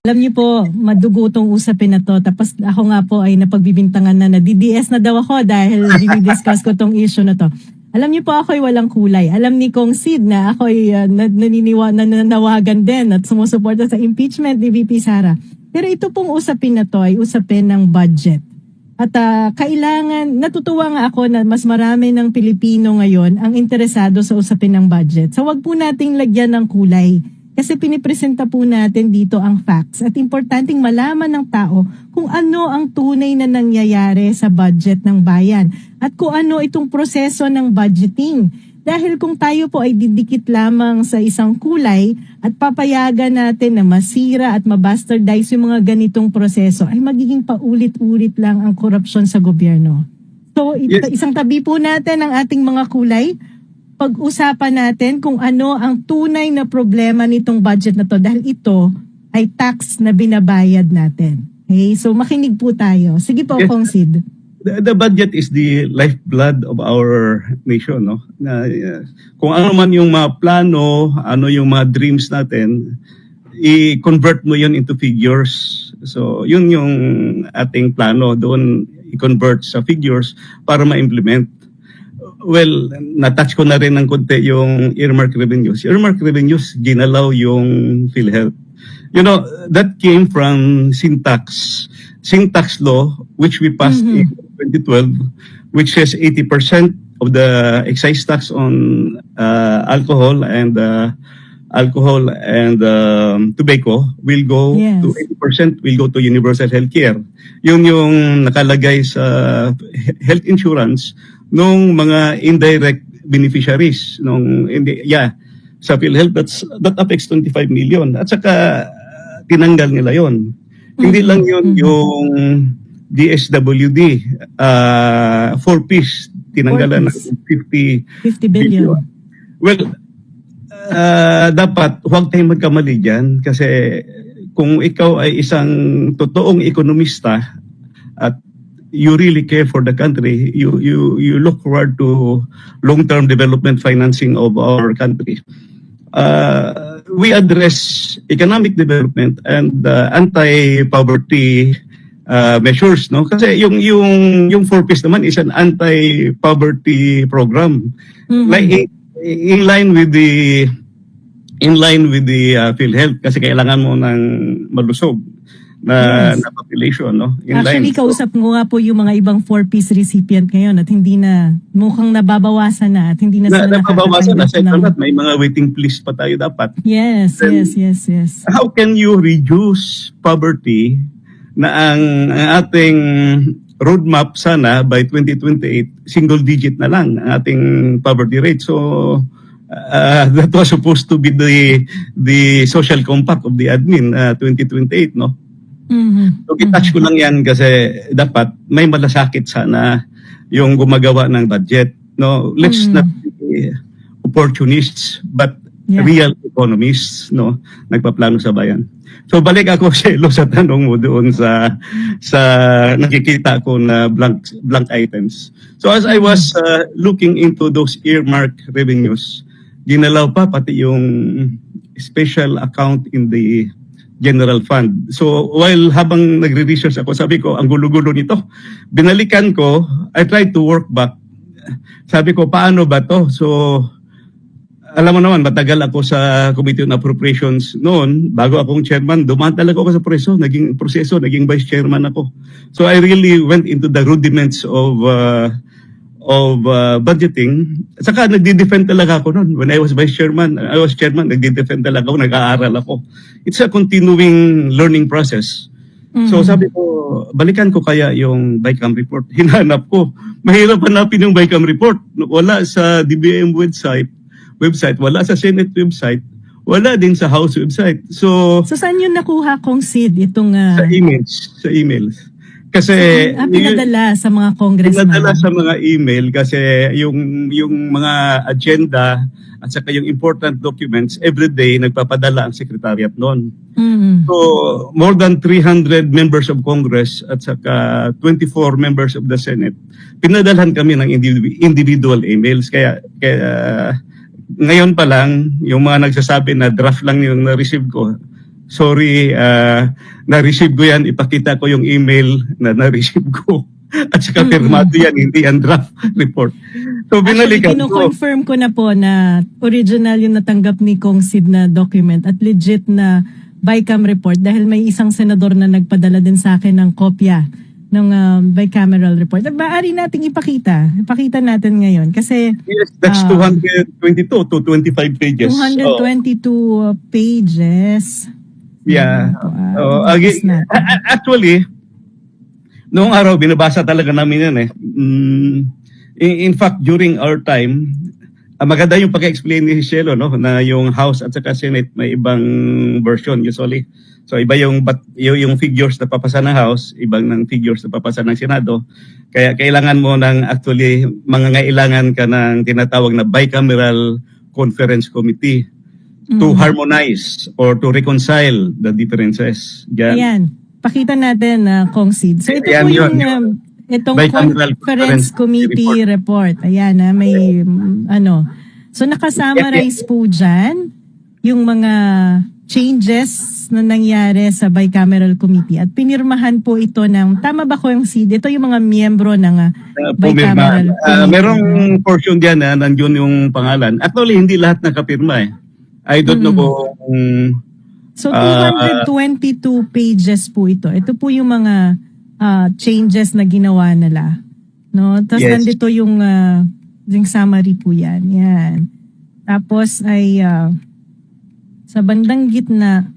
Alam niyo po, madugo tong usapin na to. Tapos ako nga po ay napagbibintangan na DDS na daw ako dahil dinidiscuss ko tong issue na to. Alam niyo po, ako ay walang kulay. Alam ni Kong Sid na ako ay nananawagan din at sumusuporta sa impeachment ni VP Sara. Pero ito pong usapin na to ay usapin ng budget. At kailangan, natutuwa nga ako na mas marami ng Pilipino ngayon ang interesado sa usapin ng budget. So wag po nating lagyan ng kulay. Kasi pinipresenta po natin dito ang facts at importanteng malaman ng tao kung ano ang tunay na nangyayari sa budget ng bayan at kung ano itong proseso ng budgeting. Dahil kung tayo po ay didikit lamang sa isang kulay at papayagan natin na masira at mabastardize yung mga ganitong proseso, ay magiging paulit-ulit lang ang korupsyon sa gobyerno. So isang tabi po natin ang ating mga kulay. Pag-usapan natin kung ano ang tunay na problema nitong budget na to dahil ito ay tax na binabayad natin. Okay? So makinig po tayo. Sige po, Kong Sid. The budget is the lifeblood of our nation, no? Kung ano man yung mga plano, ano yung mga dreams natin, i-convert mo yun into figures. So yun yung ating plano, doon i-convert sa figures para ma-implement. Well, na-touch ko na rin ng konti yung earmark revenues. Earmark revenues, ginalaw yung PhilHealth. You know, that came from Sin-Tax law, which we passed in 2012, which says 80% of the excise tax on alcohol and tobacco will go to 80% will go to universal healthcare. Yun yung nakalagay sa health insurance nung mga indirect beneficiaries sa PhilHealth that affects 25 million at saka tinanggal nila yon. Hindi lang yon yung DSWD 4-piece tinanggalan ng 50 billion. Well, dapat huwag tayong magkamali diyan kasi kung ikaw ay isang totoong ekonomista at you really care for the country, you look forward to long-term development financing of our country. We address economic development and anti-poverty measures, no? Kasi yung 4-piece naman is an anti-poverty program. Like in line with the PhilHealth kasi kailangan mo ng malusog na population, no? Actually, kausap ko nga po yung mga ibang 4-piece recipient ngayon at hindi na, mukhang nababawasan na at hindi na sila nababawasan na. May mga waiting list pa tayo dapat. Yes. How can you reduce poverty na ang ating roadmap sana by 2028, single digit na lang ang ating poverty rate. So, that was supposed to be the social compact of the admin 2028, no? So, itouch ko lang yan kasi dapat may malasakit sana yung gumagawa ng budget. No, let's not be opportunists but real economists, no, nagpaplano sa bayan. So balik ako sa tanong mo doon sa nakikita ko na blank items. So as I was looking into those earmark revenues, ginalaw pa pati yung special account in the general fund. So while habang nagre-research ako, sabi ko, ang gulo-gulo nito. Binalikan ko, I tried to work back. Sabi ko, paano ba to? So, alam mo naman, matagal ako sa Committee on Appropriations noon. Bago akong chairman, dumaan talaga ako sa proseso, naging vice chairman ako. So I really went into the rudiments of budgeting. Saka nagdi-defend talaga ako noon. When I was chairman, nagdi-defend talaga ako, nag-aaral ako. It's a continuing learning process. So sabi ko, balikan ko kaya yung BICAM report. Hinanap ko. Mahirap hanapin yung BICAM report. Wala sa DBM website, wala sa Senate website, wala din sa House website. So saan yun nakuha, Kong Sid, itong... Sa emails. Kasi pinadala sa mga congressman. Pinadala sa mga email kasi yung mga agenda at saka yung important documents everyday nagpapadala ang secretariat noon. So more than 300 members of Congress at saka 24 members of the Senate pinadalhan kami ng individual emails kaya ngayon pa lang yung mga nagsasabi na draft lang yung na-receive ko sorry, na-receive ko yan, ipakita ko yung email na na-receive ko. At saka pirmado yan, hindi yan draft report. So Actually, binalikan ko. kino-confirm ko na po na original yung natanggap ni Kong Sid na document at legit na BICAM report dahil may isang senador na nagpadala din sa akin ng kopya ng bicameral report. At maaari nating ipakita. Ipakita natin ngayon kasi Yes, that's 222 to 25 pages. 222 pages. Yeah. Bukas natin. Actually, noong araw, binabasa talaga namin yan eh. In fact, during our time, maganda yung pag-explain ni Shelo, no? Na yung House at saka Senate may ibang version usually. So iba yung figures na papasa ng House, ibang ng figures na papasa ng Senado. Kaya kailangan mo ng actually, mangangailangan ka ng tinatawag na bicameral conference committee to harmonize or to reconcile the differences. Ayan. Pakita natin na Kong Sid. So ito Ayan, po yung yun. itong Bicameral conference committee report. Ayan may So nakasummarize po dyan yung mga changes na nangyari sa bicameral committee at pinirmahan po ito ng, tama ba ko yung Sid? Ito yung mga miyembro ng bicameral committee. Merong portion diyan na nandiyon yung pangalan. Actually, hindi lahat nakapirma eh. I don't know kung So 222 pages po ito. Ito po yung mga changes na ginawa nila. No? Tapos Yes. nandito yung summary po yan. Yan. Tapos ay sa bandang gitna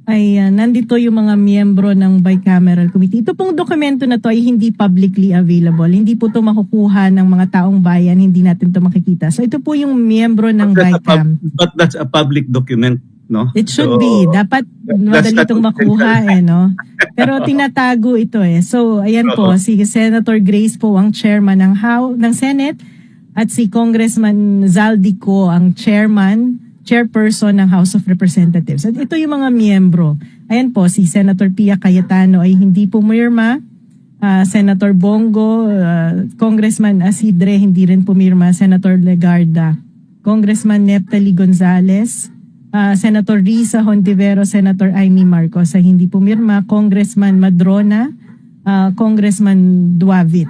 ay nandito yung mga miyembro ng bicameral committee. Ito pong dokumento na to ay hindi publicly available. Hindi po to makukuha ng mga taong bayan. Hindi natin to makikita. So ito po yung miyembro ng BICAM. But that's a public document, no? It should So, be. Dapat madali not itong makuha no? Pero tinatago ito So ayan po, si Senator Grace po ang chairman ng Senate at si Congressman Zaldico ang chairperson ng House of Representatives. At ito yung mga miyembro. Ayan po, si Senator Pia Cayetano ay hindi pumirma. Senator Bongo, Congressman Asidre hindi rin pumirma. Senator Legarda, Congressman Neptali Gonzales, Senator Risa Hontivero, Senator Amy Marcos ay hindi pumirma. Congressman Madrona, Congressman Duavit,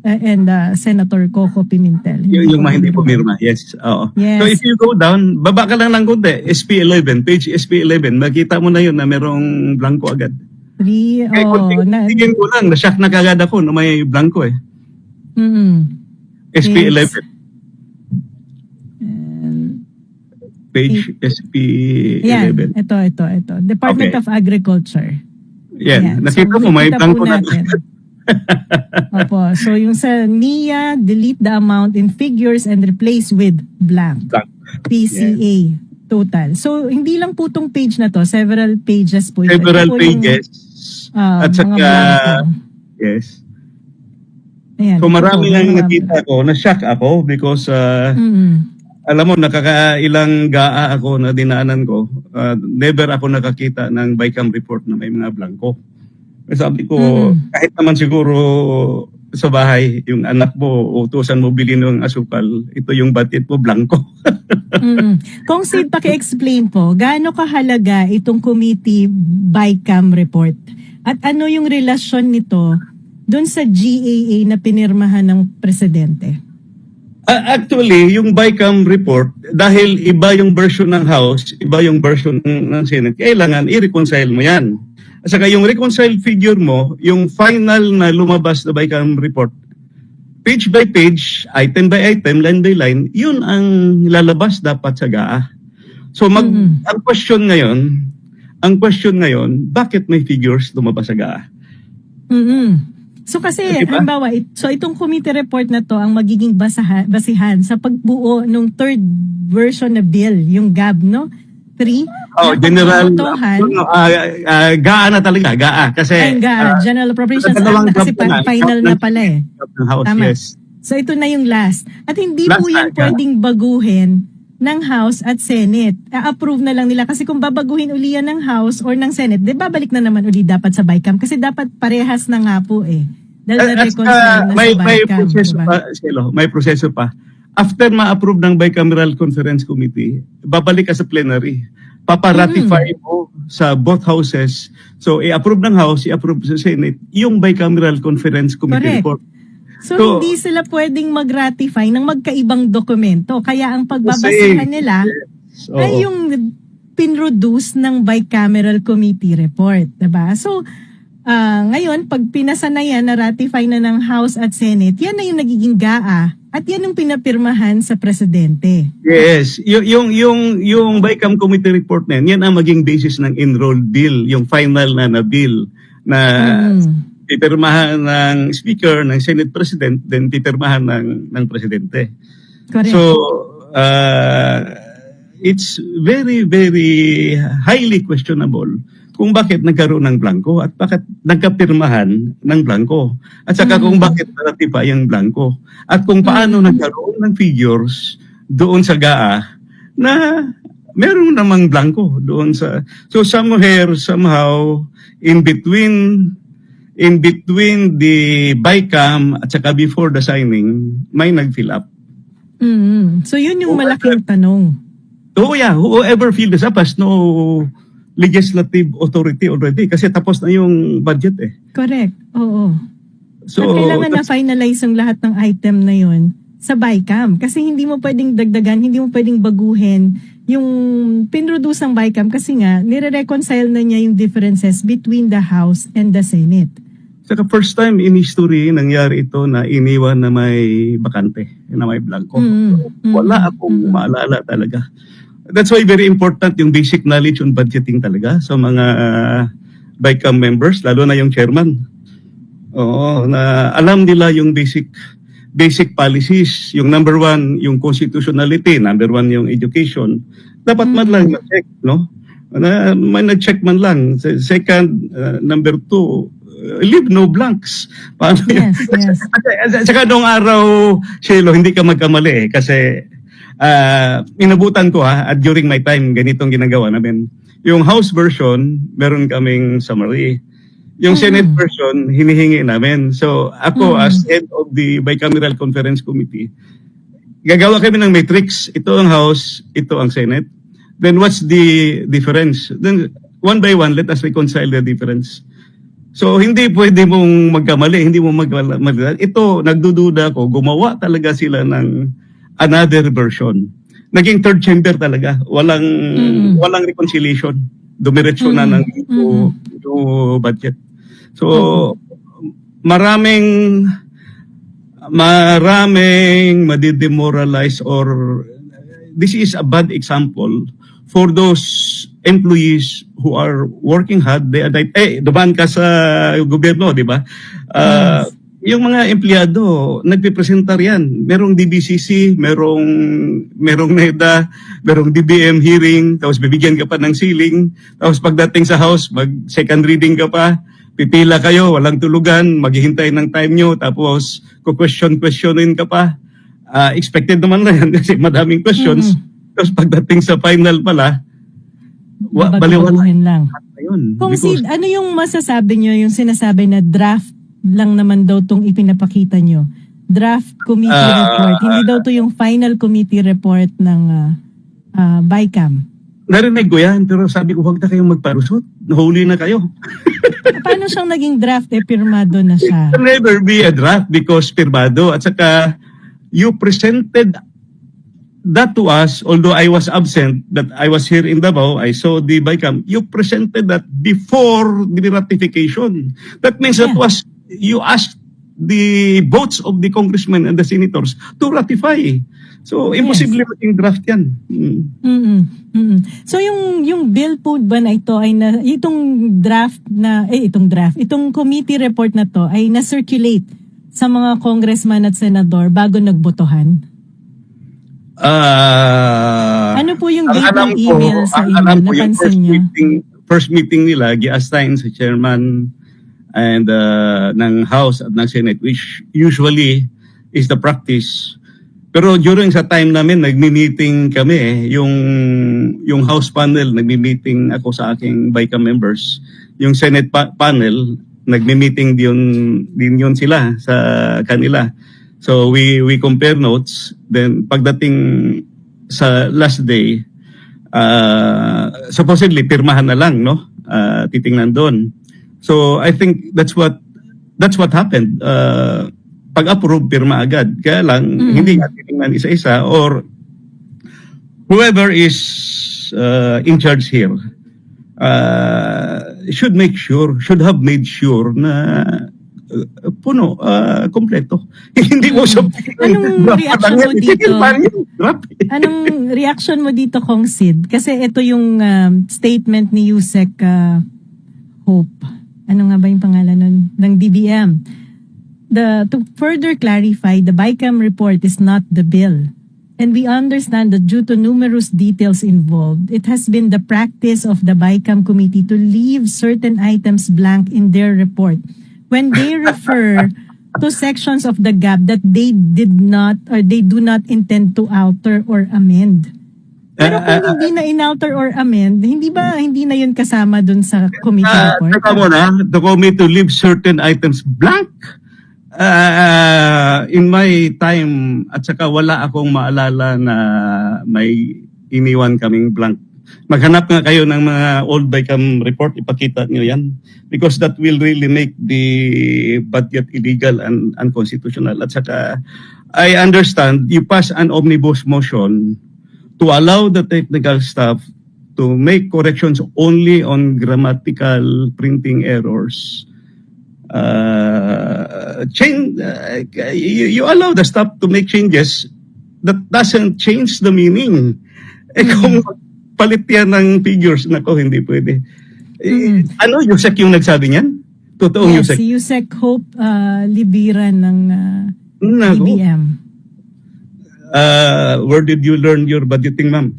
and Senator Coco Pimentel. yung mga hindi pumirma, yes. Oo. Yes. So if you go down, baba ka lang ng konti, SP11, page SP11, makita mo na yun na merong blanco agad. Tingin ko lang, na-shock na kagad ako na may blanco eh. SP11. Page SP11. Yan, ito. Department of Agriculture. Yan, nakita mo may blanco na. Opo, so yung sa NIA, delete the amount in figures and replace with blank. PCA total. So hindi lang po tong page na to, several pages po. Several pages. At saka, yes. Ayan, so marami nang nakita ko, na-shock ako because alam mo, nakakailang GAA ako na dinaanan ko. Never ako nakakita ng BICAM report na may mga blanco. Sabi ko, kahit naman siguro sa bahay, yung anak mo, utusan mo bilhin ng asukal, ito yung batit mo, blanco. Kung Sid, paki-explain po, gaano kahalaga itong committee BICAM report? At ano yung relasyon nito dun sa GAA na pinirmahan ng presidente? Actually, yung BICAM report, dahil iba yung version ng House, iba yung version ng Senate, kailangan i-reconcile mo yan. At saka yung reconciled figure mo, yung final na lumabas na BICAM report, page by page, item by item, line by line, yun ang lalabas dapat sa GAA. So ang question ngayon, bakit may figures lumabas sa GAA? So kasi, halimbawa, itong committee report na to ang magiging basihan sa pagbuo ng third version na bill, yung GAB, no? 3. General, GAA na talaga, GAA. Kasi, General Appropriations Act, kasi final na pala eh. Tama. Yes. So ito na yung last. At hindi po yan pwedeng baguhin ng House at Senate. A-approve na lang nila. Kasi kung babaguhin uli yan ng House or ng Senate, babalik na naman uli dapat sa BICAM. Kasi dapat parehas na nga po eh. Dahil na-reconcile na sa BICAM. May proseso pa. After ma-approve ng Bicameral Conference Committee, babalik ka sa plenary. paparatify mo sa both houses. So, i-approve ng House, i-approve sa Senate, yung bicameral conference committee Correct. report. So, So, hindi sila pwedeng mag-ratify ng magkaibang dokumento. Kaya ang pagbabasihan nila Yes. Oo. ay yung pinroduce ng bicameral committee report. Diba? So, ngayon, pag pinasa na yan, na-ratify na ng House at Senate, yan na yung nagiging GAA at yan yung pinapirmahan sa presidente. Yes, yung BICAM committee report na yan ang maging basis ng enrolled bill, yung final na bill na pipirmahan ng speaker, ng Senate President, then pipirmahan ng presidente. Correct. So, it's very, very highly questionable kung bakit nagkaroon ng blanco at bakit nagkapirmahan ng blanco. At saka kung bakit naratify ang blanco. At kung paano nagkaroon ng figures doon sa GAA na meron namang blanco doon sa... So somewhere, somehow, in between the BICAM at saka before the signing, may nag-fill up. So yun yung malaking tanong. So yeah, whoever filled this up has no legislative authority already kasi tapos na yung budget eh. Correct. Oo. So, at kailangan na finalize ang lahat ng item na yun sa BICAM. Kasi hindi mo pwedeng dagdagan, hindi mo pwedeng baguhin yung pinroduce ng BICAM kasi nga, nire-reconcile na niya yung differences between the House and the Senate. Saka first time in history nangyari ito na iniwan na may bakante, na may blanco. Wala akong maalala talaga. That's why very important yung basic knowledge on budgeting talaga sa mga BICAM members, lalo na yung chairman. Oo, na alam nila yung basic policies. Yung number one, yung constitutionality. Number one, yung education. Dapat man lang na-check, no? May na-check man lang. Second, number two, leave no blanks. Paano yes, yun? yes. Saka noong araw, Shelo, hindi ka magkamali eh. Kasi inabutan ko at during my time, ganitong ginagawa namin. Yung House version, meron kaming summary. Yung Senate version, hinihingi namin. So ako as head of the Bicameral Conference Committee, gagawa kami ng matrix. Ito ang House, ito ang Senate. Then what's the difference? Then one by one, let us reconcile the difference. So hindi pwede mong magkamali, hindi mo magkamali. Ito, nagdududa ko, gumawa talaga sila ng another version. Naging third chamber talaga. Walang reconciliation. Dumiretso na ng budget. So, maraming madidemoralize or this is a bad example for those employees who are working hard. Dumaan ka sa gobyerno, di ba? Yung mga empleyado, nagpipresentar yan. Merong DBCC, merong NEDA, merong DBM hearing, tapos bibigyan ka pa ng ceiling, tapos pagdating sa house, mag-second reading ka pa, pipila kayo, walang tulugan, maghihintay ng time nyo, tapos questionin ka pa. Expected naman na yan kasi madaming questions. Tapos pagdating sa final pala, baliwalain lang. Ayun, Kung ano yung masasabi nyo, yung sinasabi na draft lang naman daw tong ipinapakita nyo. Draft committee report. Hindi daw to yung final committee report ng BICAM. Narinig ko yan, pero sabi ko, huwag na kayong magparusot. Nahuli na kayo. Paano siyang naging draft? Pirmado na siya. It can never be a draft because pirmado. At saka, you presented that to us, although I was absent, that I was here in Davao, I saw the BICAM, you presented that before the ratification. That means that was, you asked the votes of the congressmen and the senators to ratify. So, imposible maging draft yan. So, yung bill po ba na ito ay itong committee report na to ay na-circulate sa mga congressman at senador bago nagbotohan? Ano po yung date ng email sa inyo? Napansin niyo? First meeting nila, gi-assign sa chairman and ng House at ng Senate, which usually is the practice. Pero during sa time namin, nagmi-meeting kami yung House panel, nagmi-meeting ako sa aking BICAM members. Yung Senate panel, nagmi-meeting din yun sila sa kanila. So we compare notes. Then pagdating sa last day, supposedly pirmahan na lang, no? Titingnan doon. So I think that's what happened. Pag-approve, pirma agad. Kaya lang, hindi nga titingnan isa-isa, or whoever is in charge here should have made sure na puno, kompleto. Hindi mo Anong reaction mo dito? Anong reaction mo dito, Kong Sid? Kasi ito yung statement ni Yusek Hope. Ano nga ba yung pangalan nun? Ng DBM. To further clarify, the BICAM report is not the bill. And we understand that due to numerous details involved, it has been the practice of the BICAM committee to leave certain items blank in their report when they refer to sections of the GAB that they did not or they do not intend to alter or amend. Pero kung hindi na in-alter or amend, hindi na yun kasama dun sa committee report? Teka muna, the committee to leave certain items blank. In my time, at saka wala akong maalala na may iniwan kaming blank. Maghanap nga kayo ng mga old BICAM report, ipakita nyo yan. Because that will really make the budget illegal and unconstitutional. At saka, I understand, you pass an omnibus motion to allow the technical staff to make corrections only on grammatical printing errors. You allow the staff to make changes that doesn't change the meaning. Kung palit yan ng figures, nako, hindi pwede. Ano, Yusek yung nagsabi niyan? Totoong yes, Yusek? si Yusek Hope Libiran ng DBM. Where did you learn your budgeting, ma'am?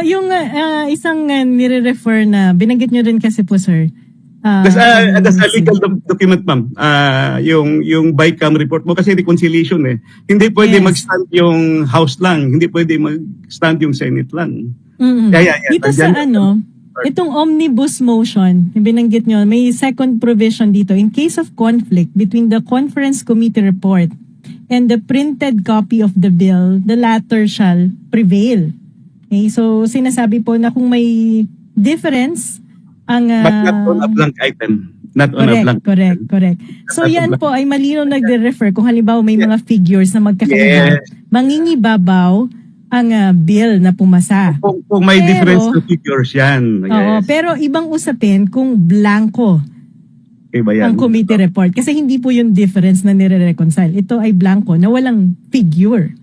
Yung isang nire-refer na, binanggit nyo rin kasi po, sir. That's a legal document, ma'am. Yung BICAM report mo kasi reconciliation eh. Hindi pwede mag-stand yung House lang, hindi pwede mag-stand yung Senate lang. Dito sa itong omnibus motion, binanggit nyo, may second provision dito. In case of conflict between the conference committee report and the printed copy of the bill, the latter shall prevail. Okay, so sinasabi po na kung may difference, ang but not on a blank item. Not on a blank. Correct. So yan po ay malino nagre-refer kung halimbawa may mga figures na magkakaiba. Mangingibabaw ang bill na pumasa. Kung may difference na figures yan. Yes. Oo, pero ibang usapin kung blanco ang committee report. Kasi hindi po yung difference na nire-reconcile. Ito ay blanco na walang figure.